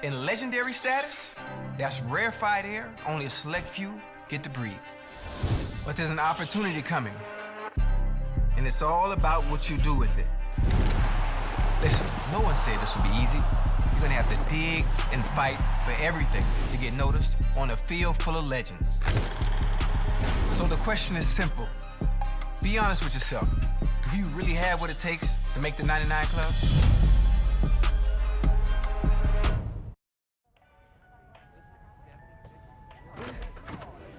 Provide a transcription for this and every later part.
In legendary status, that's rarefied air only a select few get to breathe. But there's an opportunity coming, and it's all about what you do with it. Listen, no one said this would be easy. You're gonna have to dig and fight for everything to get noticed on a field full of legends. So the question is simple. Be honest with yourself. Do you really have what it takes to make the 99 Club?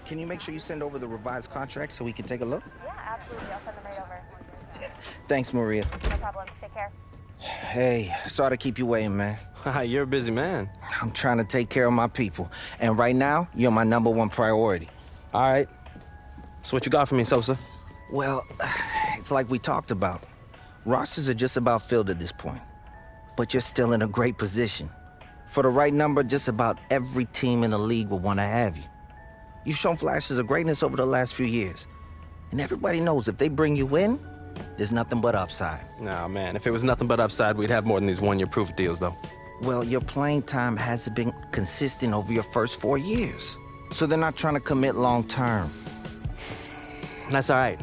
Can you make sure you send over the revised contract so we can take a look? Yeah, absolutely. I'll send them right over. Thanks, Maria. No problem. Take care. Hey, sorry to keep you waiting, man. You're a busy man. I'm trying to take care of my people. And right now, you're my #1 priority. All right. So what you got for me, Sosa? Well, it's like we talked about. Rosters are just about filled at this point. But you're still in a great position. For the right number, just about every team in the league will want to have you. You've shown flashes of greatness over the last few years. And everybody knows if they bring you in, there's nothing but upside. Nah, man, if it was nothing but upside, we'd have more than these one-year proof deals, though. Well, your playing time hasn't been consistent over your first 4 years. So they're not trying to commit long-term. That's all right.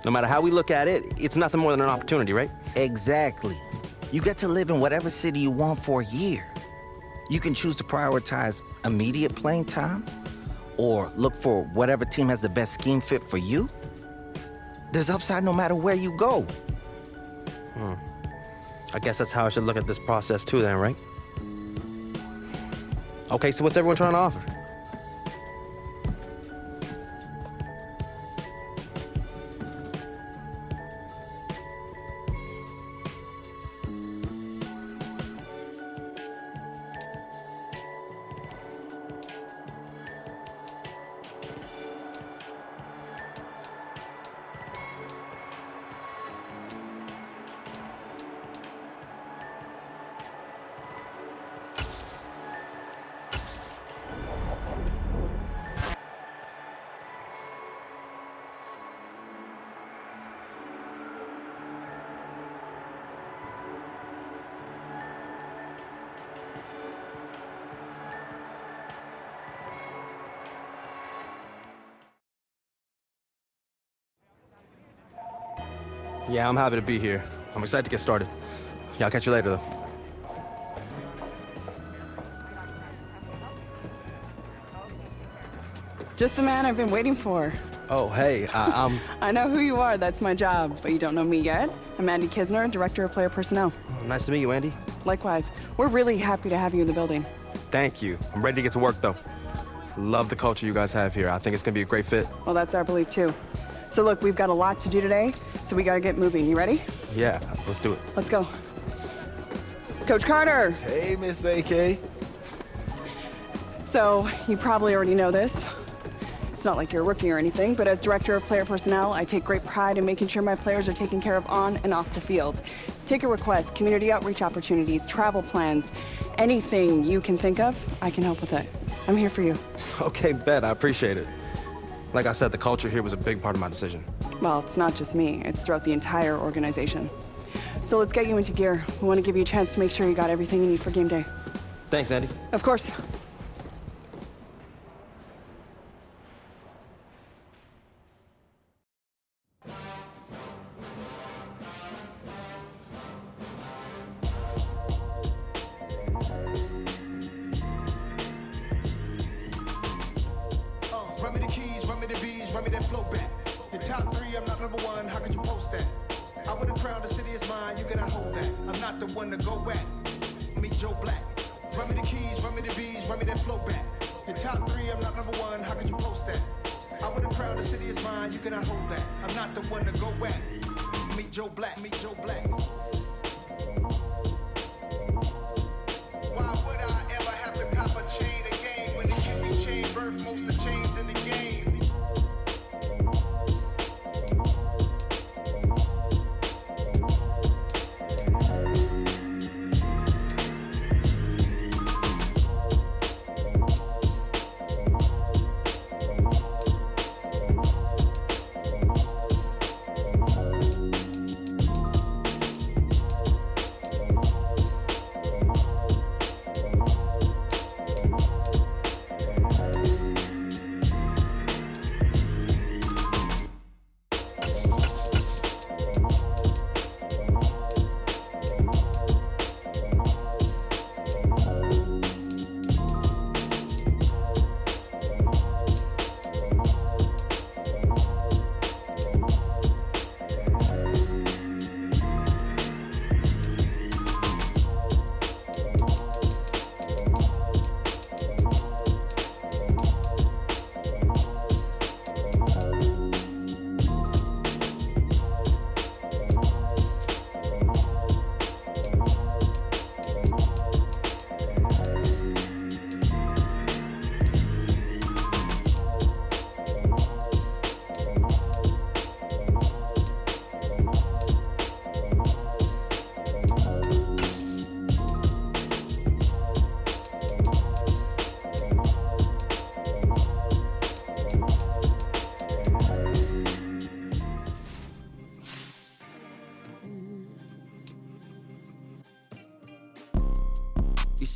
No matter how we look at it, it's nothing more than an opportunity, right? Exactly. You get to live in whatever city you want for a year. You can choose to prioritize immediate playing time or look for whatever team has the best scheme fit for you. There's upside no matter where you go. I guess that's how I should look at this process too then, right? Okay, so what's everyone trying to offer? Yeah, I'm happy to be here. I'm excited to get started. Yeah, I'll catch you later, though. Just the man I've been waiting for. Oh, hey, I'm... I know who you are, that's my job, but you don't know me yet. I'm Andy Kisner, Director of Player Personnel. Nice to meet you, Andy. Likewise. We're really happy to have you in the building. Thank you. I'm ready to get to work, though. Love the culture you guys have here. I think it's gonna be a great fit. Well, that's our belief, too. So look, we've got a lot to do today, so we gotta get moving. You ready? Yeah, let's do it. Let's go. Coach Carter! Hey, Miss AK. So, you probably already know this. It's not like you're a rookie or anything, but as Director of Player Personnel, I take great pride in making sure my players are taken care of on and off the field. Take a request, community outreach opportunities, travel plans, anything you can think of, I can help with it. I'm here for you. Okay, bet. I appreciate it. Like I said, the culture here was a big part of my decision. Well, it's not just me. It's throughout the entire organization. So let's get you into gear. We want to give you a chance to make sure you got everything you need for game day. Thanks, Andy. Of course. Run me the keys, run me the bees, run me that flow back. Your top 3, I'm not #1, how could you post that? I would have crowned the city is mine, you cannot hold that. I'm not the one to go back. Meet Joe Black. Run me the keys, run me the bees, run me that flow back. Your top 3, I'm not #1, how could you post that? I would have crowned the city is mine, you cannot hold that. I'm not the one to go back. Meet Joe Black, meet Joe Black. Why would I ever have to cop a chain again when the Cupid chain birth most of chains in the game?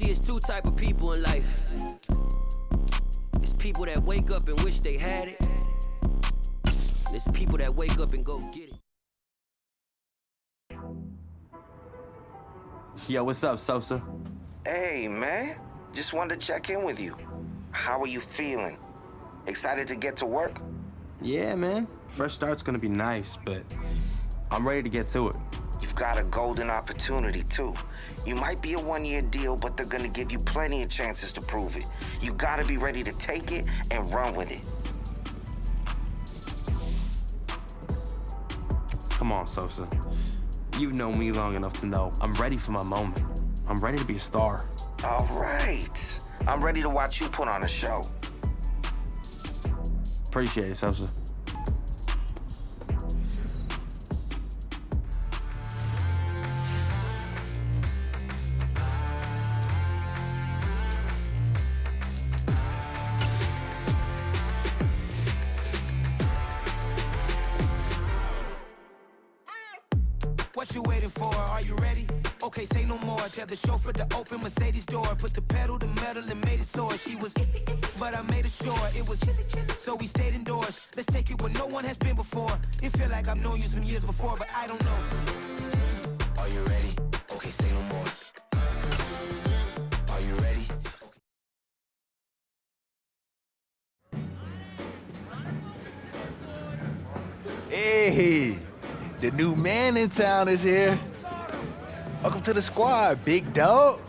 See, it's two type of people in life. It's people that wake up and wish they had it. It's people that wake up and go get it. Yo, what's up, Sosa? Hey, man. Just wanted to check in with you. How are you feeling? Excited to get to work? Yeah, man. Fresh start's gonna be nice, but I'm ready to get to it. You've got a golden opportunity, too. You might be a one-year deal, but they're gonna give you plenty of chances to prove it. You gotta be ready to take it and run with it. Come on, Sosa. You've known me long enough to know I'm ready for my moment. I'm ready to be a star. All right. I'm ready to watch you put on a show. Appreciate it, Sosa. What you waiting for? Are you ready? Okay, say no more. Tell the chauffeur to open Mercedes door. Put the pedal to metal and made it soar. She was, but I made it sure it was. So we stayed indoors. Let's take it where no one has been before. It feel like I've known you some years before, but I don't know. Are you ready? Okay, say no more. Are you ready? Hey, the new man in town is here. Welcome to the squad, big dog.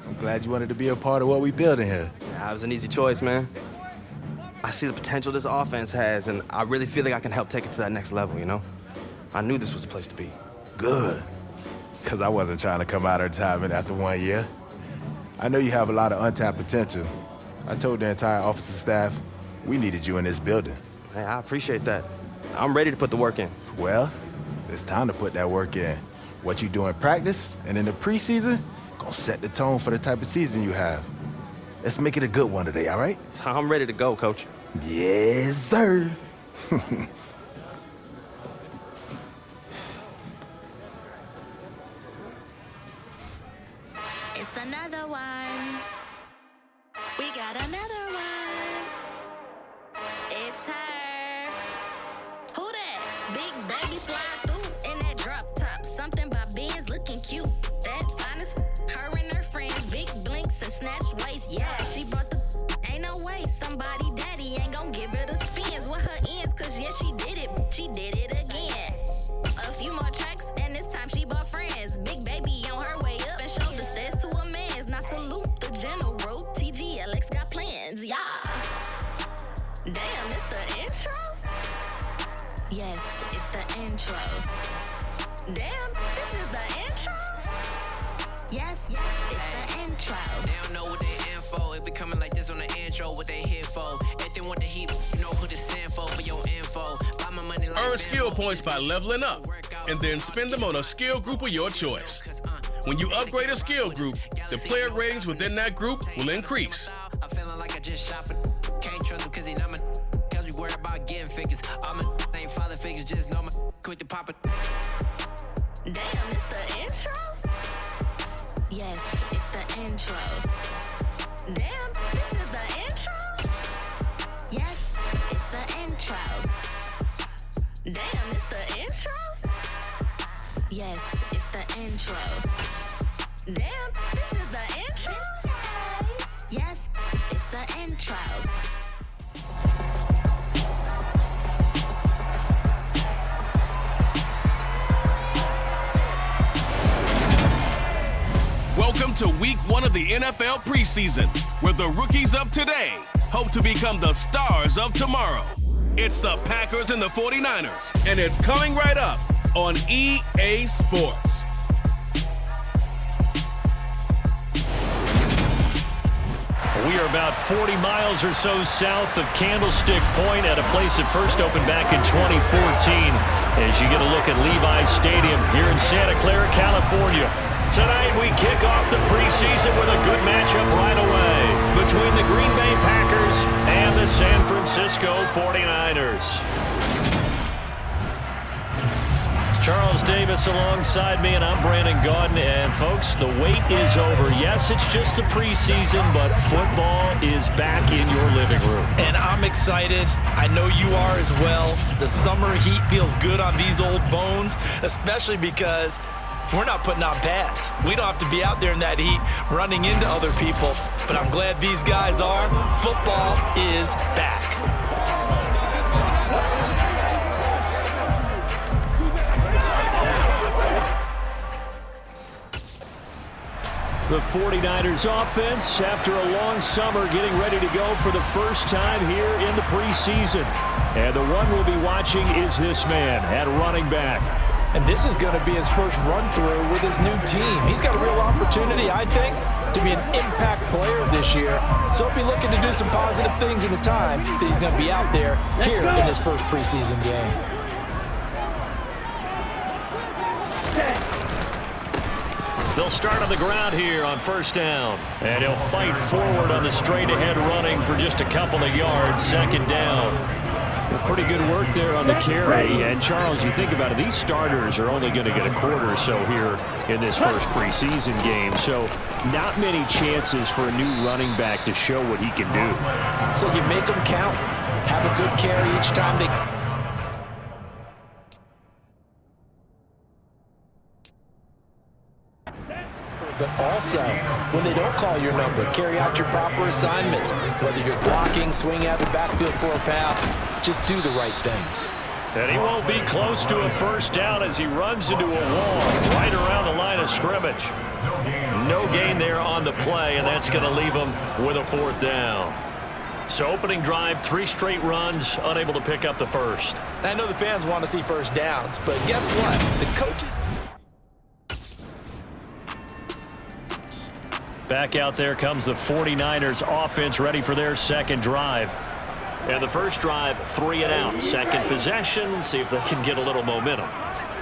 I'm glad you wanted to be a part of what we building here. That was an easy choice, man. I see the potential this offense has, and I really feel like I can help take it to that next level, you know? I knew this was the place to be. Good, because I wasn't trying to come out of retirement after 1 year. I know you have a lot of untapped potential. I told the entire office and staff we needed you in this building. Hey, I appreciate that. I'm ready to put the work in. Well, it's time to put that work in. What you do in practice and in the preseason gonna set the tone for the type of season you have. Let's make it a good one today, all right? I'm ready to go, Coach. Yes, sir. It's another one. We got another one. It's her. Who that? Big baby slide through in that drop top. Something by Benz looking cute. That's honest. Her and her friends, big blinks and snatch waist. Yeah, she brought the. Ain't no way somebody daddy ain't gon' give her the spins with her ends. Cause yeah, she did it. She did it again. A few more tracks and this time she bought friends. Big baby on her way up and showed the stairs to a man's. Now salute the general. TGLX got plans. Yeah. Damn, it's the intro? Yes, it's the intro. Damn, this is the intro? Yes, it's the intro. They don't know what they in for. If it coming like this on the intro, what they here for? If they want the heat, you know who to send for your info. Buy my money like Earn skill points by leveling up, and then spend them on a skill group of your choice. When you upgrade a skill group, the player ratings within that group will increase. I'm feeling like I just shot for can't trust him cause he not my cause we worried about getting figures. All my ain't father figures, just know my quick to pop it. Damn, it's the intro? Yes, it's the intro. Damn, this is the intro? Yes, it's the intro. Damn, it's the intro? Yes, it's the intro. Damn, this is the intro? Yes, it's the intro. Welcome to week 1 of the NFL preseason, where the rookies of today hope to become the stars of tomorrow. It's the Packers and the 49ers, and it's coming right up on EA Sports. We are about 40 miles or so south of Candlestick Point at a place that first opened back in 2014 as you get a look at Levi's Stadium here in Santa Clara, California. Tonight we kick off the preseason with a good matchup right away between the Green Bay Packers and the San Francisco 49ers. Charles Davis alongside me, and I'm Brandon Gaudin. And, folks, the wait is over. Yes, it's just the preseason, but football is back in your living room. And I'm excited. I know you are as well. The summer heat feels good on these old bones, especially because we're not putting on pads. We don't have to be out there in that heat running into other people. But I'm glad these guys are. Football is back. The 49ers offense, after a long summer, getting ready to go for the first time here in the preseason. And the one we'll be watching is this man at running back. And this is going to be his first run-through with his new team. He's got a real opportunity, I think, to be an impact player this year. So he'll be looking to do some positive things in the time that he's going to be out there here in his first preseason game. They'll start on the ground here on first down. And he'll fight forward on the straight-ahead running for just a couple of yards, second down. Pretty good work there on the carry. And, Charles, you think about it, these starters are only going to get a quarter or so here in this first preseason game. So not many chances for a new running back to show what he can do. So you make them count. Have a good carry each time they... But also, when they don't call your number, carry out your proper assignments. Whether you're blocking, swinging out the backfield for a pass, just do the right things. And he won't be close to a first down as he runs into a wall right around the line of scrimmage. No gain there on the play, and that's going to leave him with a fourth down. So opening drive, 3 straight runs, unable to pick up the first. I know the fans want to see first downs, but guess what? The coaches... Back out there comes the 49ers offense ready for their second drive. And the first drive, 3 and out. Second possession, see if they can get a little momentum.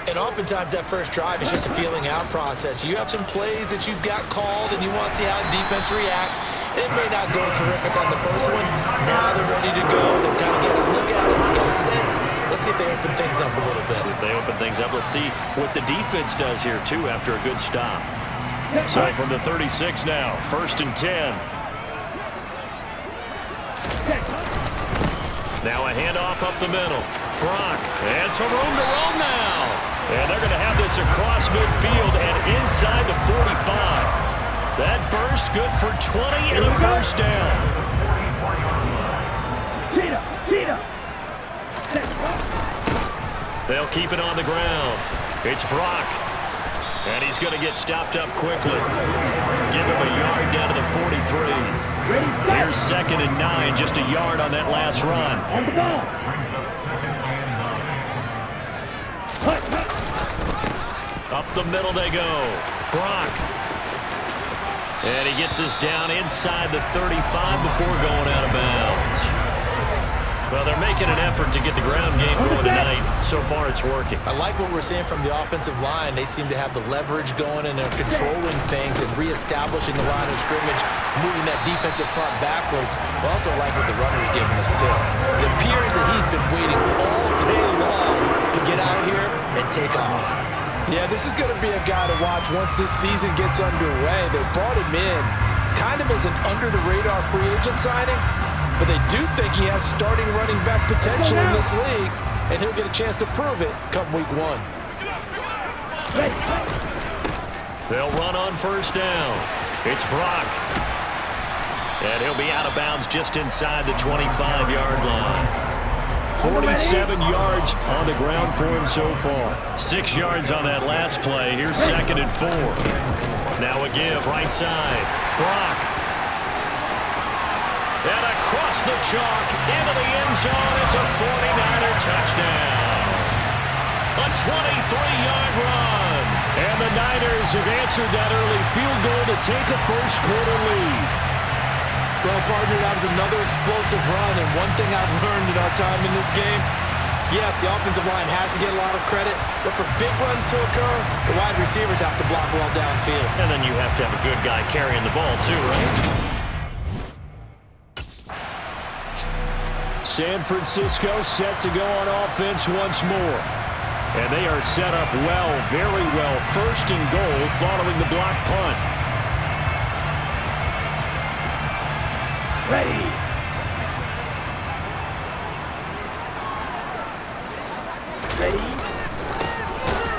And oftentimes that first drive is just a feeling out process. You have some plays that you've got called and you want to see how the defense reacts. It may not go terrific on the first one. Now they're ready to go. They've kind of get a look at it, get a sense. Let's see if they open things up a little bit. See if they open things up. Let's see what the defense does here, too, after a good stop. So from the 36 now, 1st and 10. Now a handoff up the middle. Brock, and some room to roam now. And they're going to have this across midfield and inside the 45. That burst good for 20 and a first down. They'll keep it on the ground. It's Brock. And he's going to get stopped up quickly. Give him a yard down to the 43. Here's 2nd and 9, just a yard on that last run. Up the middle they go. Brock. And he gets us down inside the 35 before going out of bounds. Well, they're making an effort to get the ground game going tonight. So far, it's working. I like what we're seeing from the offensive line. They seem to have the leverage going, and they're controlling things and reestablishing the line of scrimmage, moving that defensive front backwards. But also like what the runner's giving us, too. It appears that he's been waiting all day long to get out here and take off. Yeah, this is going to be a guy to watch once this season gets underway. They brought him in kind of as an under-the-radar free agent signing. But they do think he has starting running back potential in this league, and he'll get a chance to prove it come week 1. They'll run on first down. It's Brock. And he'll be out of bounds just inside the 25-yard line. 47 yards on the ground for him so far. 6 yards on that last play. Here's 2nd and 4. Now a give, right side. Brock. And across the chalk, into the end zone, it's a 49er touchdown. A 23-yard run. And the Niners have answered that early field goal to take a first-quarter lead. Well, partner, that was another explosive run, and one thing I've learned in our time in this game, yes, the offensive line has to get a lot of credit, but for big runs to occur, the wide receivers have to block well downfield. And then you have to have a good guy carrying the ball, too, right? San Francisco set to go on offense once more. And they are set up well, very well. First and goal following the block punt. Ready.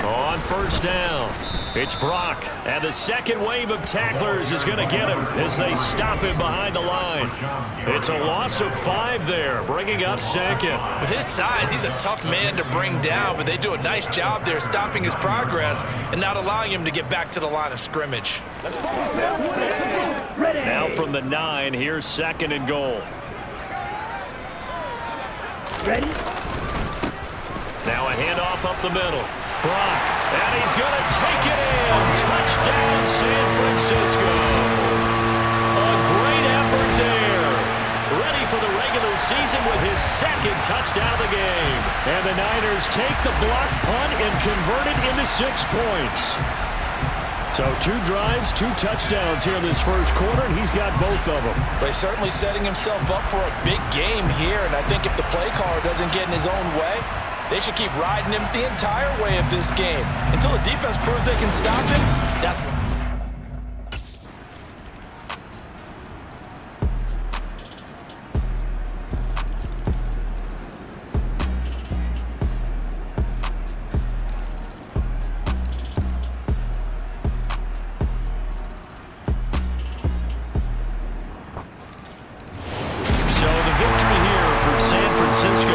On first down, it's Brock. And the second wave of tacklers is going to get him as they stop him behind the line. It's a loss of 5 there, bringing up second. With his size, he's a tough man to bring down, but they do a nice job there stopping his progress and not allowing him to get back to the line of scrimmage. Now from the 9, here's second and goal. Ready? Now a handoff up the middle. Brock, and he's going to take it in. Touchdown, San Francisco. A great effort there. Ready for the regular season with his second touchdown of the game. And the Niners take the block punt and convert it into 6 points. So 2 drives, 2 touchdowns here in this first quarter, and he's got both of them. But he's certainly setting himself up for a big game here, and I think if the play caller doesn't get in his own way, they should keep riding him the entire way of this game. Until the defense proves they can stop him, that's what... So the victory here for San Francisco,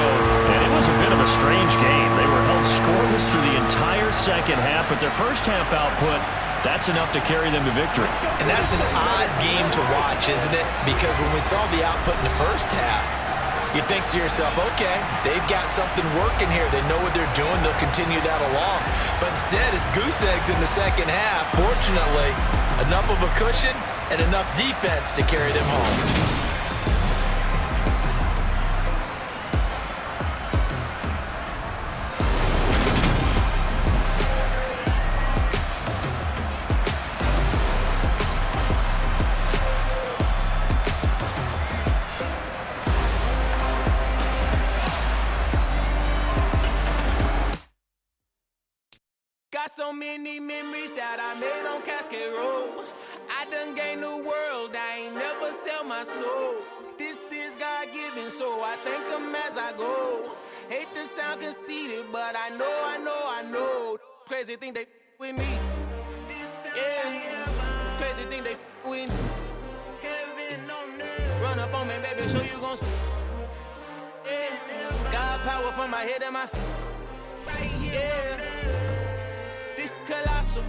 and it was a bit of a strange game. They were held scoreless through the entire second half, but their first half output, that's enough to carry them to victory. And that's an odd game to watch, isn't it? Because when we saw the output in the first half, you think to yourself, okay, they've got something working here. They know what they're doing. They'll continue that along. But instead, it's goose eggs in the second half. Fortunately, enough of a cushion and enough defense to carry them home. Got so many memories that I made on Cascade Road. I done gained the world, I ain't never sell my soul. This is God-given, so I thank him as I go. Hate to sound conceited, but I know. Crazy thing they with me. Yeah, crazy thing they with me. Run up on me, baby, show you gon' see. Yeah, God power from my head and my feet. Yeah. This colossal,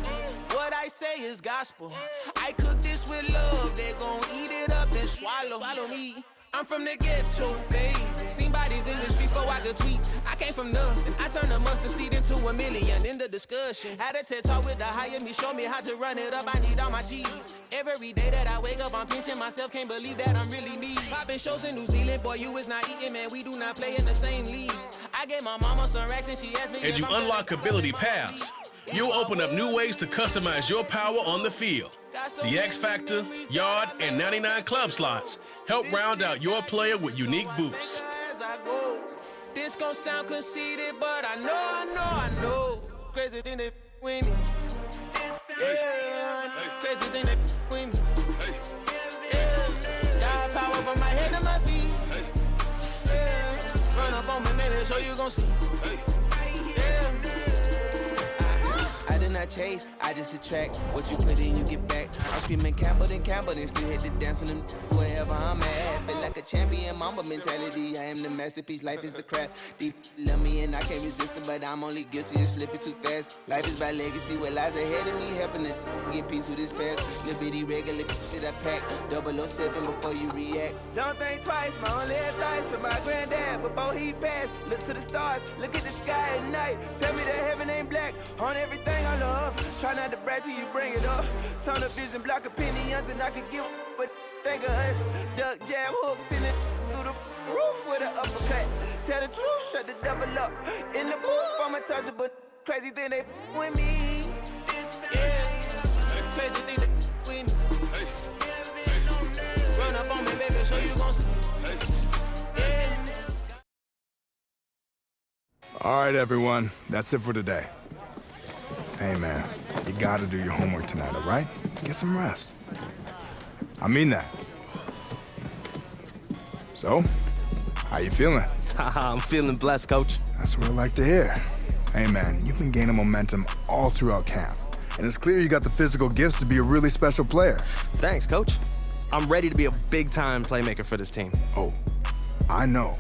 what I say is gospel. I cook this with love, they gon' eat it up and swallow me. I'm from the ghetto, babe. Seen bodies in the street before I could tweet. I came from nothing, I turned a mustard seed into a million. In the discussion, had a TED talk with the higher me, show me how to run it up. I need all my cheese. Every day that I wake up, I'm pinching myself, can't believe that I'm really me. Popping shows in New Zealand, boy, you is not eating, man. We do not play in the same league. I gave my mama some racks and she asked me. As you unlock ability paths, you'll open up new ways to customize your power on the field. The X Factor, Yard, and 99 Club slots help round out your player with unique boosts. This gon' sound conceited, but I know. Crazy thing they with me. Yeah, crazy thing they with me. Yeah, got power from my head to my feet. Yeah, run up on me, maybe so you gon' see. I chase, I just attract what you put in, you get back. I'm screaming Campbell, then still hit the dance on them wherever I'm at. Feel like a champion, mamba mentality. I am the masterpiece, life is the crap. Deep love me and I can't resist it, but I'm only guilty of slipping too fast. Life is by legacy, what lies ahead of me, helping to get peace with this past. Little bitty regular that I pack, 007 before you react. Don't think twice, my only advice for my granddad before he passed. Look to the stars, look at the sky at night. Tell me that heaven ain't black on everything I love. Try not to brag till you bring it up. Turn of vision, block opinions, and I could give but think of us. Duck, jab, hooks in it through the roof with an uppercut. Tell the truth, shut the devil up. In the booth, I'm untouchable. Crazy thing they with me. Yeah, crazy thing they with me. Run up on me, baby, so you gon' see. Yeah. All right, everyone. That's it for today. Hey, man, you gotta do your homework tonight, all right? Get some rest. I mean that. So, how you feeling? I'm feeling blessed, Coach. That's what I like to hear. Hey, man, you've been gaining momentum all throughout camp. And it's clear you got the physical gifts to be a really special player. Thanks, Coach. I'm ready to be a big-time playmaker for this team. Oh, I know.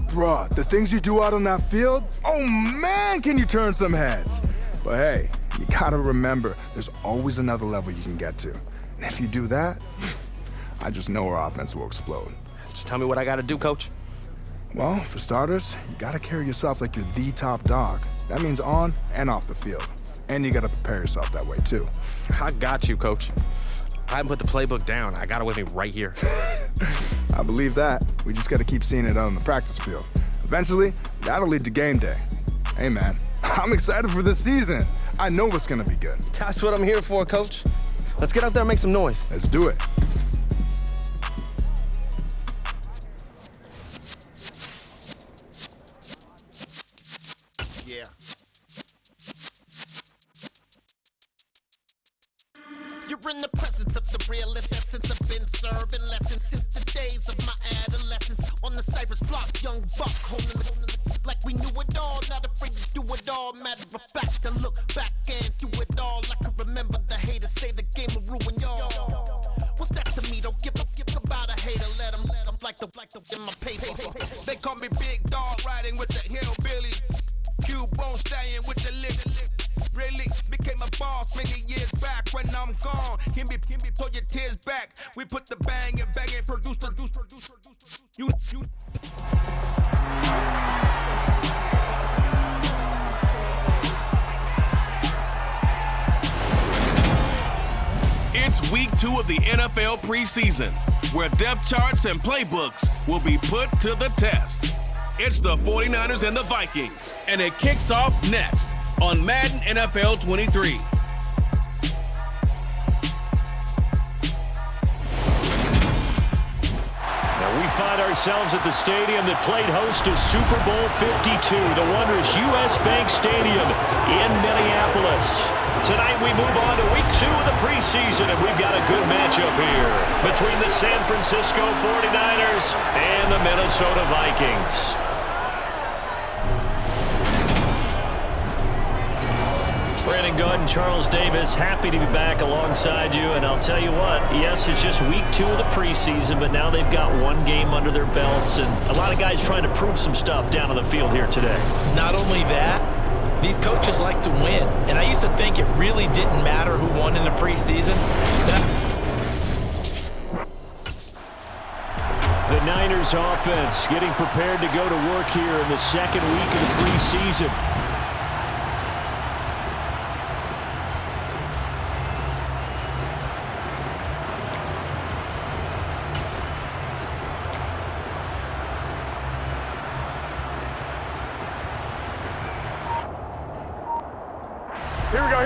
Bruh, the things you do out on that field, oh man, can you turn some heads. But hey, you gotta remember, there's always another level you can get to. And if you do that, I just know our offense will explode. Just tell me what I gotta do, Coach. Well, for starters, you gotta carry yourself like you're the top dog. That means on and off the field. And you gotta prepare yourself that way, too. I got you, Coach. I haven't put the playbook down. I got it with me right here. I believe that. We just gotta keep seeing it on the practice field. Eventually, that'll lead to game day. Hey, man, I'm excited for this season. I know it's gonna be good. That's what I'm here for, Coach. Let's get out there and make some noise. Let's do it. Yeah. You're in the presence of the realest essence. I've been serving lessons since the days of my adolescence. On the Cypress block, young buck holding the like we knew it all. Not afraid to do it all. Matter of fact, to look back and do it all. I can remember the haters say the game will ruin y'all. What's that to me? Don't give about a hater. Let them like the in my paper. They call me Big Dog, riding with the hillbilly. Cubone staying with the lip. Really became a boss many years back. When I'm gone, can be pull your tears back. We put the bang and produce. You. It's week 2 of the NFL preseason, where depth charts and playbooks will be put to the test. It's the 49ers and the Vikings, and it kicks off next on Madden NFL 23. Now we find ourselves at the stadium that played host to Super Bowl 52, the wondrous U.S. Bank Stadium in Minneapolis. Tonight we move on to week 2 of the preseason, and we've got a good matchup here between the San Francisco 49ers and the Minnesota Vikings. Brandon Goode and Charles Davis, happy to be back alongside you. And I'll tell you what, yes, it's just week 2 of the preseason, but now they've got one game under their belts, and a lot of guys trying to prove some stuff down on the field here today. Not only that, these coaches like to win. And I used to think it really didn't matter who won in the preseason. The Niners offense getting prepared to go to work here in the second week of the preseason. Here we go.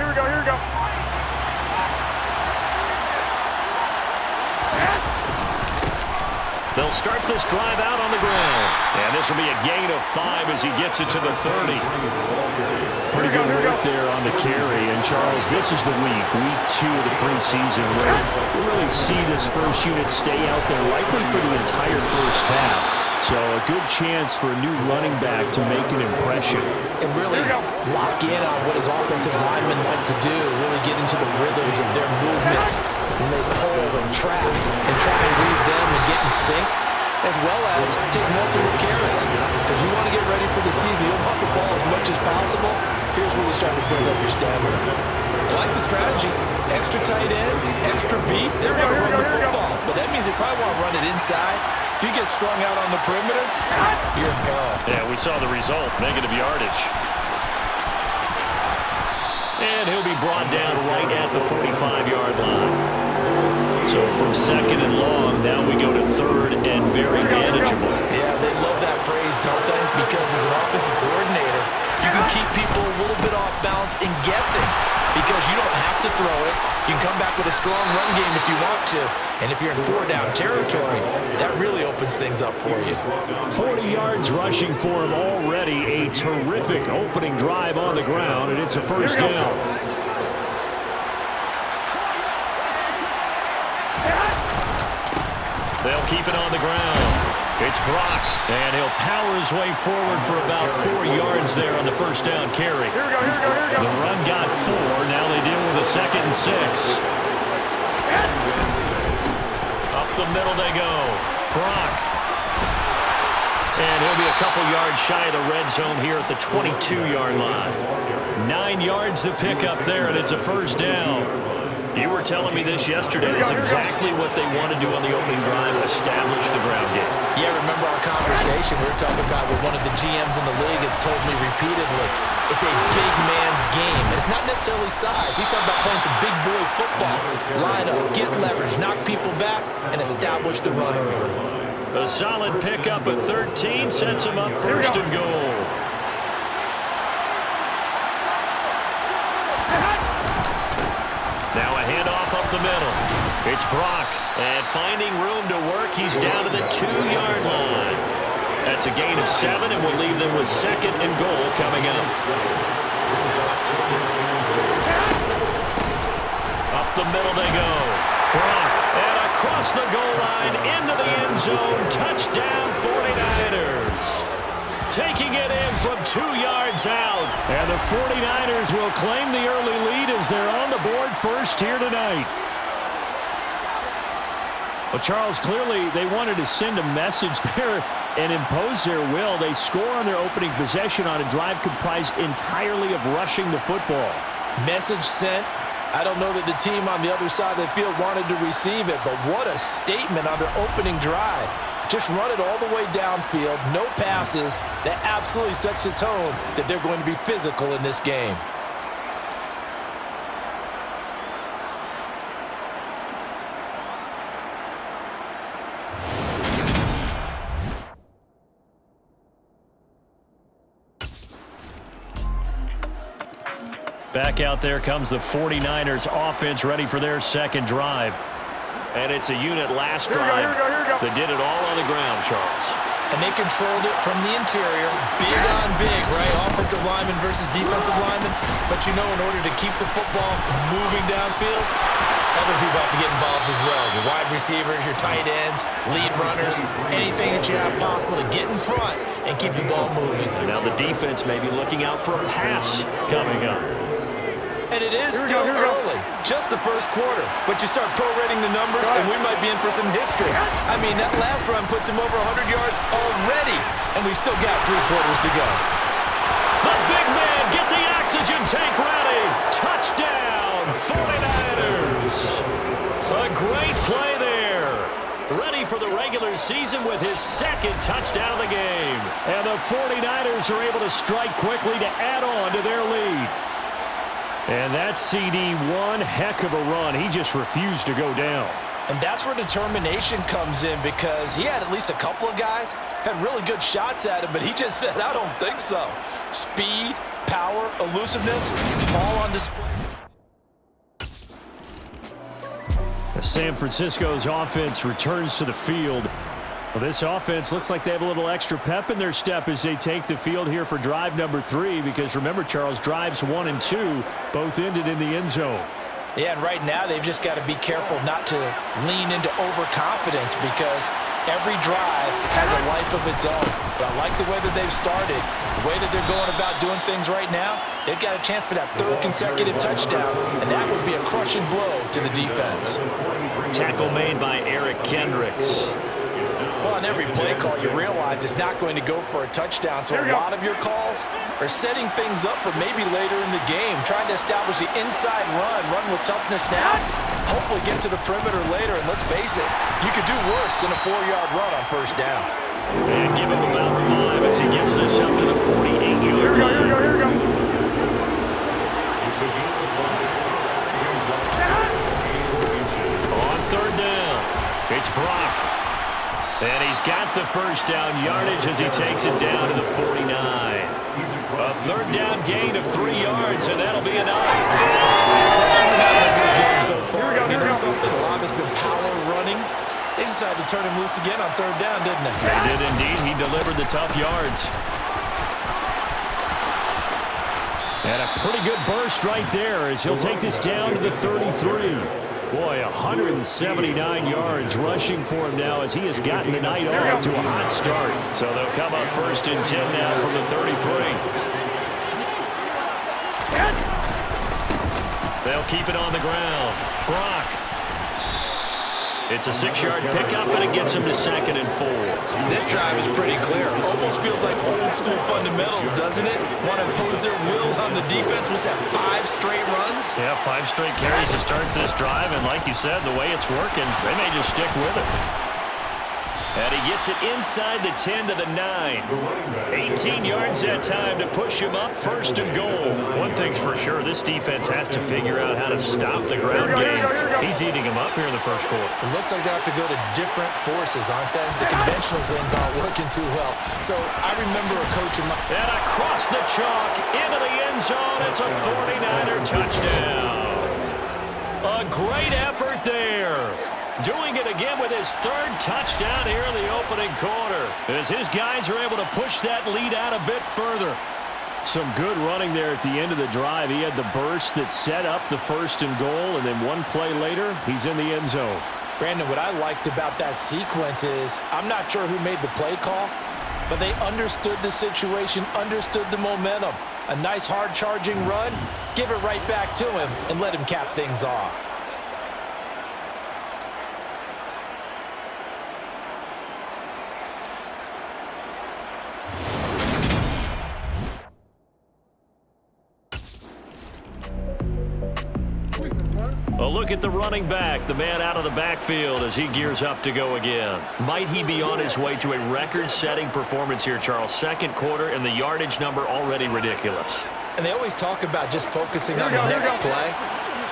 They'll start this drive out on the ground. And this will be a gain of 5 as he gets it to the 30. Pretty good work there on the carry. And Charles, this is the week 2 of the preseason, where we really see this first unit stay out there likely for the entire first half. So a good chance for a new running back to make an impression. And really lock in on what his offensive linemen like to do, really get into the rhythms of their movements when they pull and trap and try and read them and get in sync, as well as take multiple carries. Because you want to get ready for the season. You want the ball as much as possible. Here's where you start to build up your stamina. I like the strategy. Extra tight ends, extra beef. They're going to run the football. But that means they probably want to run it inside. If you get strung out on the perimeter, you're in peril. Yeah, we saw the result, negative yardage. And he'll be brought down right at the 45-yard line. So from second and long, now we go to third and very manageable. Yeah, they love that phrase, don't they? Because as an offensive coordinator, you can keep people a little bit off balance and guessing because you don't have to throw it. You can come back with a strong run game if you want to. And if you're in 4-down territory, that really opens things up for you. 40 yards rushing for him already. A terrific opening drive on the ground, and it's a first down. They'll keep it on the ground. It's Brock, and he'll power his way forward for about 4 yards there on the first down carry. The run got 4. Now they deal with a 2nd and 6. Up the middle they go. Brock. And he'll be a couple yards shy of the red zone here at the 22-yard line. 9 yards to pick up there, and it's a first down. You were telling me this yesterday. It's exactly what they want to do on the opening drive, establish the ground game. Yeah, remember our conversation we were talking about with one of the GMs in the league has told me repeatedly, it's a big man's game. And it's not necessarily size. He's talking about playing some big boy football. Line up, get leverage, knock people back, and establish the run early. A solid pickup at 13 sets him up first and goal. Now a handoff up the middle. It's Brock, and finding room to work, he's down to the 2-yard line. That's a gain of 7, and we'll leave them with 2nd and goal coming up. Up the middle they go. Brock, and across the goal line, into the end zone. Touchdown 49ers. Taking it in from 2 yards out. And the 49ers will claim the early lead as they're on the board first here tonight. Well, Charles, clearly they wanted to send a message there and impose their will. They score on their opening possession on a drive comprised entirely of rushing the football. Message sent. I don't know that the team on the other side of the field wanted to receive it, but what a statement on their opening drive. Just run it all the way downfield, no passes. That absolutely sets the tone that they're going to be physical in this game. Back out there comes the 49ers offense ready for their second drive. And it's a unit last drive that did it all on the ground, Charles. And they controlled it from the interior, big on big, right? Offensive lineman versus defensive lineman. But you know, in order to keep the football moving downfield, other people have to get involved as well. Your wide receivers, your tight ends, lead runners, anything that you have possible to get in front and keep the ball moving. Now the defense may be looking out for a pass coming up. And it is still early, just the first quarter. But you start prorating the numbers, and we might be in for some history. I mean, that last run puts him over 100 yards already, and we've still got 3 quarters to go. The big man, get the oxygen tank ready. Touchdown, 49ers. A great play there. Ready for the regular season with his 2nd touchdown of the game. And the 49ers are able to strike quickly to add on to their lead. And that CD, one heck of a run. He just refused to go down. And that's where determination comes in, because he had at least a couple of guys had really good shots at him, but he just said, I don't think so. Speed, power, elusiveness, all on display. San Francisco's offense returns to the field. Well, this offense looks like they have a little extra pep in their step as they take the field here for drive number 3, because remember, Charles, drives 1 and 2 both ended in the end zone. Yeah, and right now they've just got to be careful not to lean into overconfidence, because every drive has a life of its own. But I like the way that they've started, the way that they're going about doing things right now. They've got a chance for that 3rd consecutive touchdown, and that would be a crushing blow to the defense. Tackle made by Eric Kendricks. Well, on every play call, you realize it's not going to go for a touchdown, so a lot of your calls are setting things up for maybe later in the game, trying to establish the inside run with toughness now, hopefully get to the perimeter later, and let's face it, you could do worse than a 4-yard run on first down. And give him about 5 as he gets this up to the 48-yard line. Here we go. On 3rd down, it's Brock. And he's got the first down yardage as he takes it down to the 49. A third down gain of 3 yards, and that'll be enough. Sam's been having a good game so far. And you know something? A lot of it's been power running. They decided to turn him loose again on third down, didn't they? They did indeed. He delivered the tough yards. And a pretty good burst right there as he'll take this down to the 33. Boy, 179 yards rushing for him now as he has gotten the night off to a hot start. So they'll come up 1st and 10 now from the 33. They'll keep it on the ground. Brock. It's a 6-yard pickup, and it gets him to 2nd and 4. This drive is pretty clear. Almost feels like old school fundamentals, doesn't it? Want to impose their will on the defense. Was that 5 straight runs? Yeah, 5 straight carries to start this drive, and like you said, the way it's working, they may just stick with it. And he gets it inside the 10 to the 9. 18 yards that time to push him up 1st and goal. One thing's for sure, this defense has to figure out how to stop the ground game. He's eating him up here in the 1st quarter. It looks like they have to go to different forces, aren't they? The conventional things aren't working too well. So I remember a coach in my... And across the chalk, into the end zone, it's a 49er touchdown. A great effort there. Doing it again with his 3rd touchdown here in the opening quarter. As his guys are able to push that lead out a bit further. Some good running there at the end of the drive. He had the burst that set up the 1st and goal, and then one play later, he's in the end zone. Brandon, what I liked about that sequence is I'm not sure who made the play call, but they understood the situation, understood the momentum. A nice hard-charging run, give it right back to him, and let him cap things off. A look at the running back, the man out of the backfield as he gears up to go again. Might he be on his way to a record-setting performance here, Charles? 2nd quarter, and the yardage number already ridiculous. And they always talk about just focusing on the next play,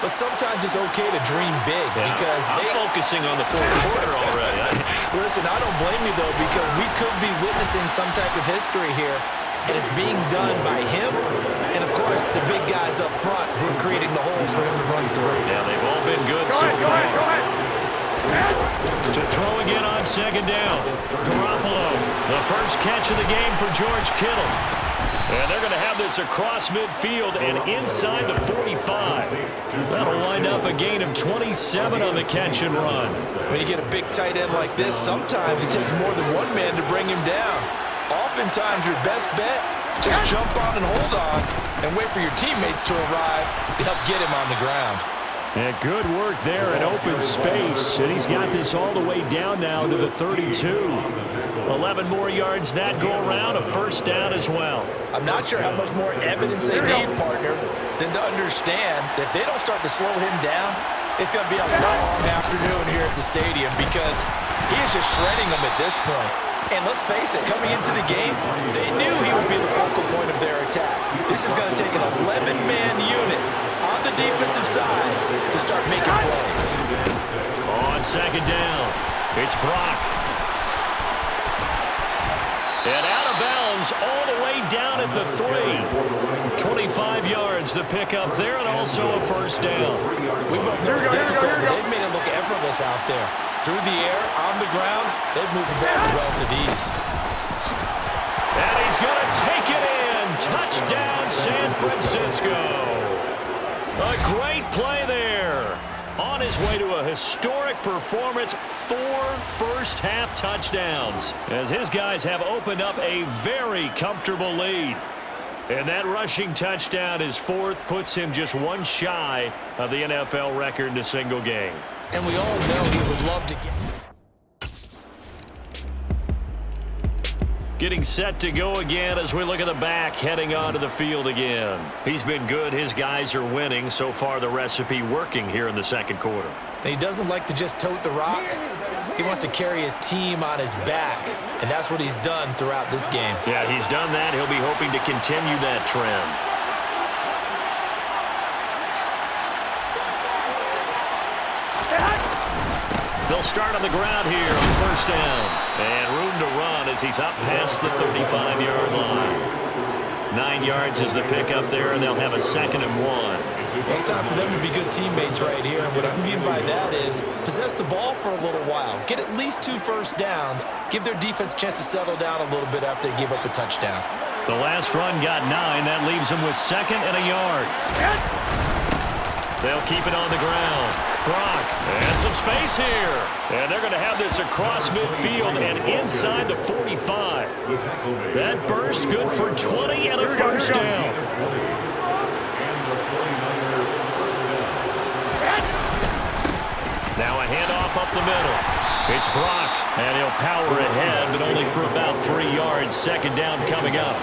but sometimes it's okay to dream big because I'm focusing on the 4th quarter already. Listen, I don't blame you, though, because we could be witnessing some type of history here, and it's being done by him and, of course, the big guys up front who are creating the holes for him to run through. Yeah, they've all been good so far. To throw again on 2nd down. Garoppolo, the first catch of the game for George Kittle. And they're going to have this across midfield and inside the 45. That'll wind up a gain of 27 on the catch and run. When you get a big tight end like this, sometimes it takes more than one man to bring him down. Oftentimes, your best bet, just jump on and hold on and wait for your teammates to arrive to help get him on the ground. Yeah, good work there in open space. And he's got this all the way down now to the 32. 11 more yards that go around, a 1st down as well. I'm not sure how much more evidence they need, partner, than to understand that if they don't start to slow him down, it's going to be a long afternoon here at the stadium because he is just shredding them at this point. And let's face it, coming into the game, they knew he would be the focal point of their attack. This is going to take an 11-man unit on the defensive side to start making plays. On 2nd down, it's Brock. And out of bounds all the way down at the 3. 25 yards, the pickup there, and also a 1st down. We both know it's difficult, but they've made it look effortless out there. Through the air, on the ground, they've moved the ball with relative ease. And he's going to take it in. Touchdown, San Francisco. A great play there. On his way to a historic performance, 4 first-half touchdowns, as his guys have opened up a very comfortable lead. And that rushing touchdown, his 4th, puts him just one shy of the NFL record in a single game. And we all know he would love to get... Getting set to go again as we look at the back, heading onto the field again. He's been good. His guys are winning. So far, the recipe working here in the 2nd quarter. And he doesn't like to just tote the rock. He wants to carry his team on his back, and that's what he's done throughout this game. Yeah, he's done that. He'll be hoping to continue that trend. They'll start on the ground here on 1st down. as he's up past the 35-yard line. 9 yards is the pickup there, and they'll have a 2nd and 1. Well, it's time for them to be good teammates right here. And what I mean by that is possess the ball for a little while. Get at least 2 first downs. Give their defense a chance to settle down a little bit after they give up a touchdown. The last run got 9. That leaves them with 2nd and a yard. They'll keep it on the ground. Brock, and some space here. And they're going to have this across midfield and inside the 45. That burst good for 20 and a first down. Now a handoff up the middle. It's Brock, and he'll power ahead, but only for about 3 yards. 2nd down coming up.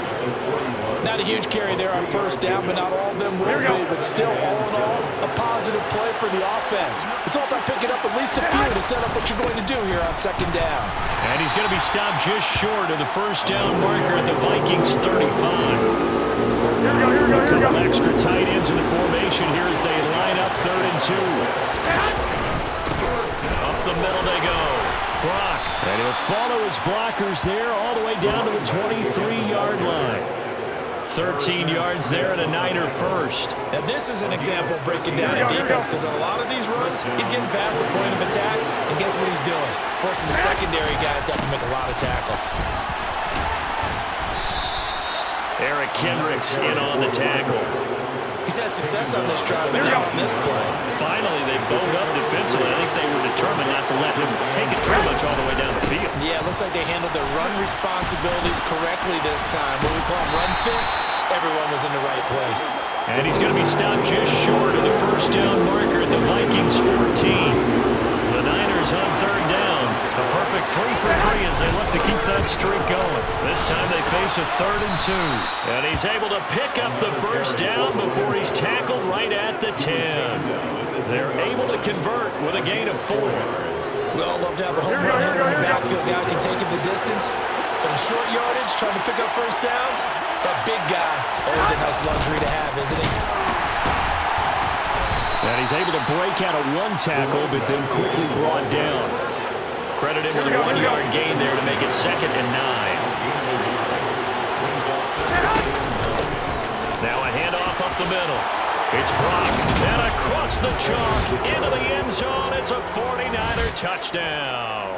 Not a huge carry there on first down, but not all of them will be. But still, all in all, a positive play for the offense. It's all about picking up at least a few to set up what you're going to do here on 2nd down. And he's going to be stopped just short of the first down marker at the Vikings 35. A couple extra tight ends in the formation here as they line up 3rd and 2. Up the middle they go. Brock, and he'll follow his blockers there all the way down to the 23-yard line. 13 yards there and a Niner first. Now this is an example of breaking down a defense because on a lot of these runs, he's getting past the point of attack, and guess what he's doing? Forcing the secondary guys to have to make a lot of tackles. Eric Kendricks in on the tackle. He's had success on this drive, but not on this play. Finally, they bowed up defensively. I think they were determined not to let him take it pretty much all the way down the field. Yeah, it looks like they handled their run responsibilities correctly this time. What we call them run fits, everyone was in the right place. And he's going to be stopped just short of the first down marker at the Vikings 14. The Niners on 3rd down. A perfect 3 for 3 as they look to keep that streak going. This time they face a 3rd and 2. And he's able to pick up the first down before he's tackled right at the 10. They're able to convert with a gain of 4. We all love to have a home run hitter in the backfield. Guy can take it the distance. But in short yardage, trying to pick up first downs, that big guy, always a nice luxury to have, isn't he? And he's able to break out of 1 tackle, but then quickly brought down. Credit him with a 1-yard gain there to make it 2nd and 9. Now a handoff up the middle. It's Brock, and across the chalk, into the end zone. It's a 49er touchdown.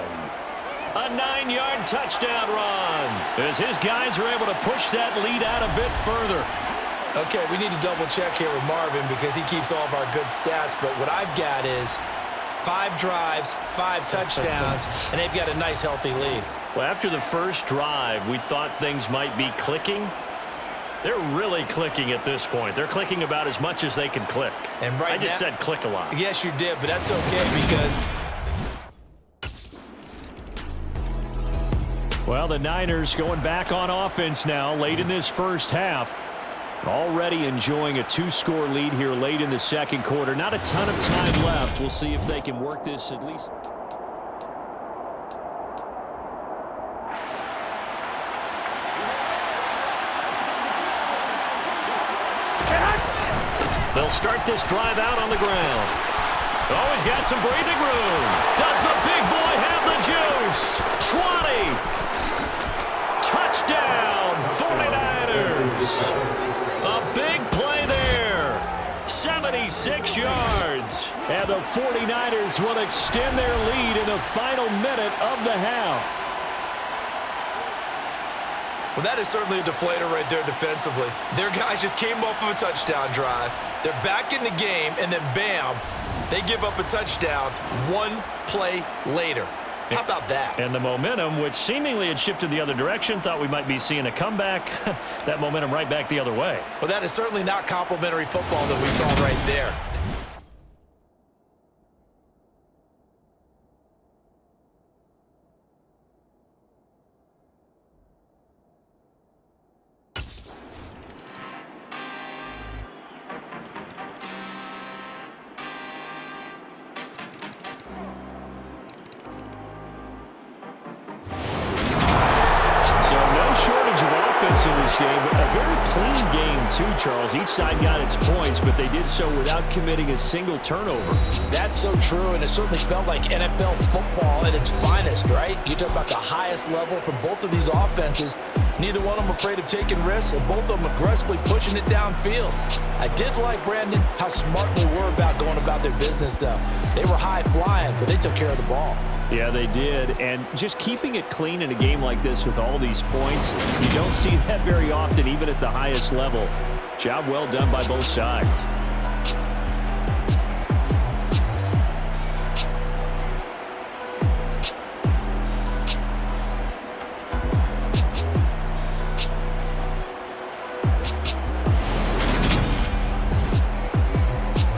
A 9-yard touchdown run as his guys are able to push that lead out a bit further. Okay, we need to double check here with Marvin because he keeps all of our good stats, but what I've got is 5 drives, 5 touchdowns, and they've got a nice, healthy lead. Well, after the first drive, we thought things might be clicking. They're really clicking at this point. They're clicking about as much as they can click. And right I just said click a lot. Yes, you did, but that's okay because... Well, the Niners going back on offense now late in this first half. Already enjoying a 2-score lead here late in the 2nd quarter. Not a ton of time left. We'll see if they can work this at least. They'll start this drive out on the ground. Oh, he's got some breathing room. Does the big boy have the juice? 20. Touchdown, 49ers. A big play there. 76 yards. And the 49ers will extend their lead in the final minute of the half. Well, that is certainly a deflator right there defensively. Their guys just came off of a touchdown drive. They're back in the game, and then bam, they give up a touchdown 1 play later. How about that? And the momentum, which seemingly had shifted the other direction, thought we might be seeing a comeback. That momentum right back the other way. Well, that is certainly not complimentary football that we saw right there. In this this game. A very clean game, too, Charles. Each side got its points, but they did so without committing a single turnover. That's so true, and it certainly felt like NFL football at its finest, right? You talk about the highest level for both of these offenses. Neither one of them afraid of taking risks, and both of them aggressively pushing it downfield. I did like, Brandon, how smart they were about going about their business, though. They were high-flying, but they took care of the ball. Yeah, they did. And just keeping it clean in a game like this with all these points, you don't see that very often, even at the highest level. Job well done by both sides.